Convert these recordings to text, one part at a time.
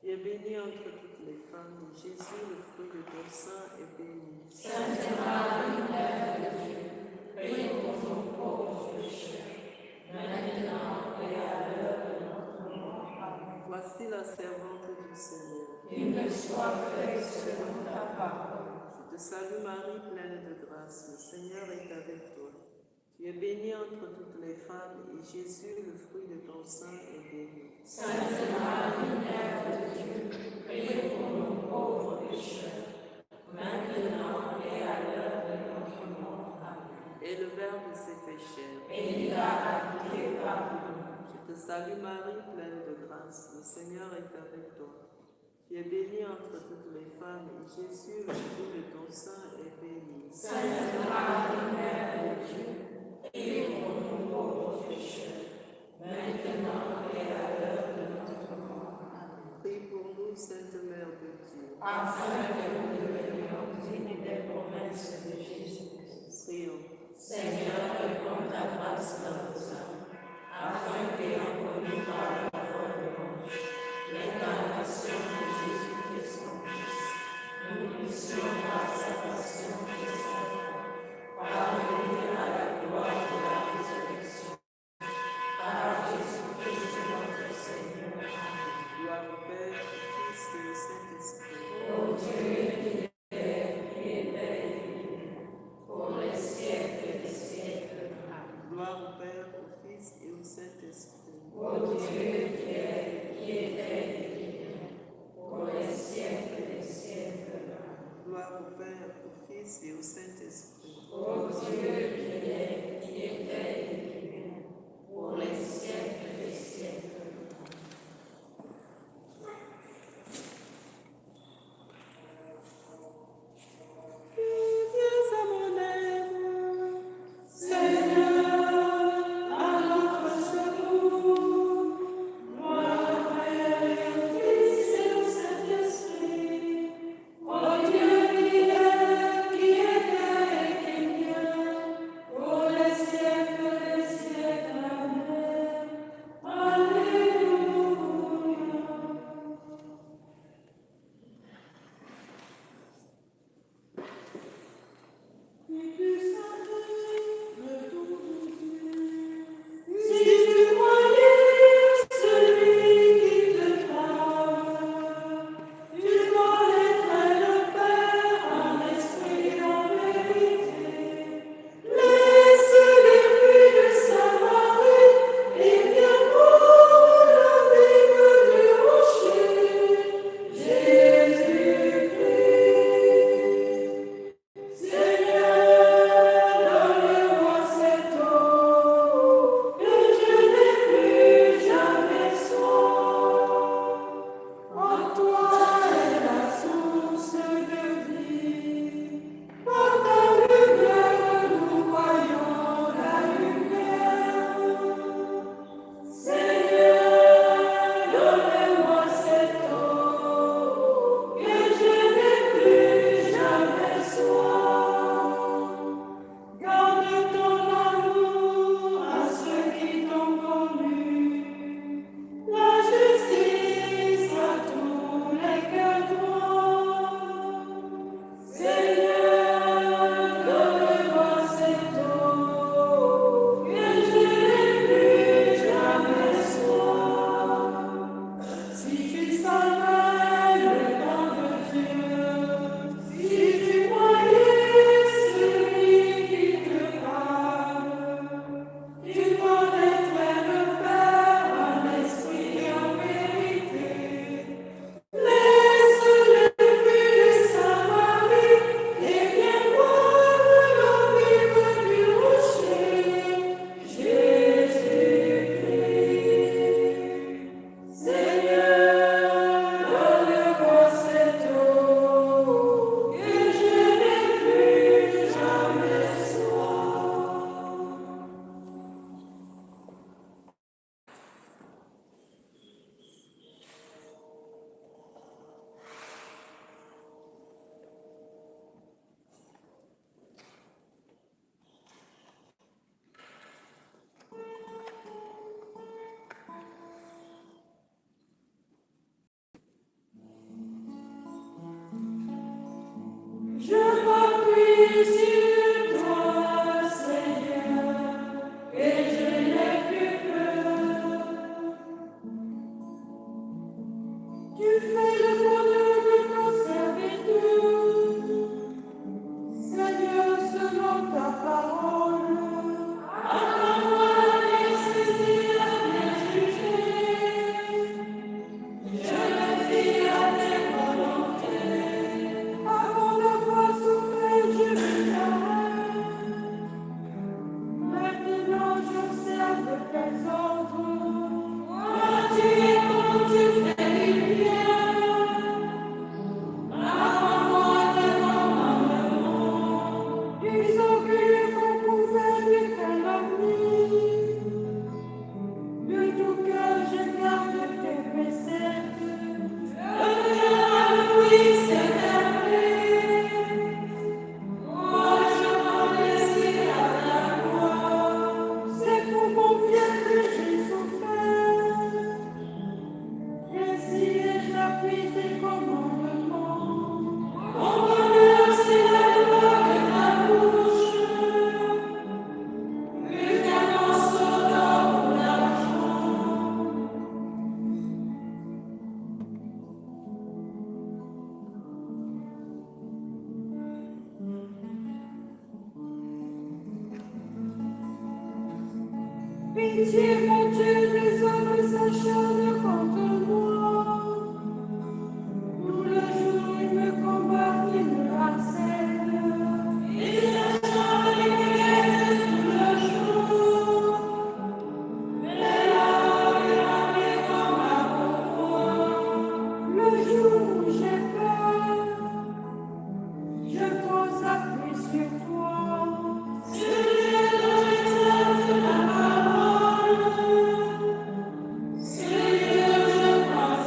Tu es bénie entre toutes les femmes, et Jésus, le fruit de ton sein, est béni. Sainte Marie, Mère de Dieu, prie pour nous pauvres pécheurs, maintenant et à l'heure de notre mort. Amen. Voici la servante du Seigneur. Qu'il me soit fait selon ta parole. Je te salue Marie, pleine de grâce, le Seigneur est avec toi. Tu es bénie entre toutes les femmes, et Jésus, le fruit de ton sein, est béni. Sainte Marie, Mère de Dieu, prie pour nous pauvres pécheurs, maintenant et à l'heure de notre mort. Amen. Et le Verbe s'est fait chair. Et il a habité parmi nous. Je te salue Marie, pleine de grâce, le Seigneur est avec toi. Tu es bénie entre toutes les femmes, et Jésus, le fruit de ton sein, est béni. Sainte Marie, Mère de Dieu, prie pour nous pauvres pécheurs, maintenant et à l'heure de notre mort. Amen. Prie pour nous, Sainte Mère de Dieu. Afin que nous devenions dignes des promesses de Jésus-Christ. Prions. Seigneur, réponds ta grâce dans nos âmes, afin qu'ayant connu par la parole de l'ange l'incarnation de Jésus-Christ son Fils, nous puissions par sa passion et sa croix parvenir à la gloire de la résurrection. Par Jésus-Christ notre Seigneur. Amen. Gloire au Père, au Fils et au Saint-Esprit. Ô Dieu qui est pour les siècles des siècles. Amen. Gloire au Père, au Fils et au Saint-Esprit. Ô Dieu qui était et qui vient, pour les siècles des siècles. Amen. Gloire au Père, au Fils et au Saint-Esprit. Ô Dieu qui était et qui vient, pour les siècles des siècles. Siècle des Pitié, mon Dieu, les hommes s'acharnent contre moi. Tout le jour, ils me combattent, ils me harcèlent. Ils s'acharnent et m'inquiètent tout le jour. Mais là, il comme un pourpoint. Le jour où j'ai peur, je pose appui sur toi. Sur Dieu dont j'exalte la parole. Sur Dieu je pense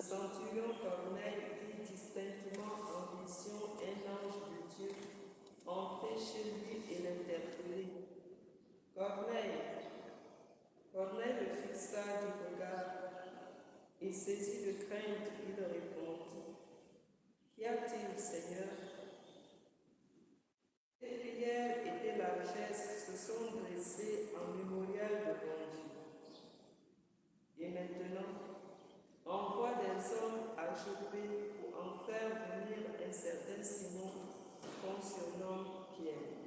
centurion Corneille vit distinctement en vision un ange de Dieu entrer chez lui et l'interpeller. Corneille, Corneille le fixa du regard et saisi de crainte, il répondit: Qu'y a-t-il, Seigneur? Tes prières et tes largesses se sont dressées en mémorial devant Dieu. Et maintenant, envoie des hommes à Joppé pour en faire venir un certain Simon qu'on surnomme Pierre.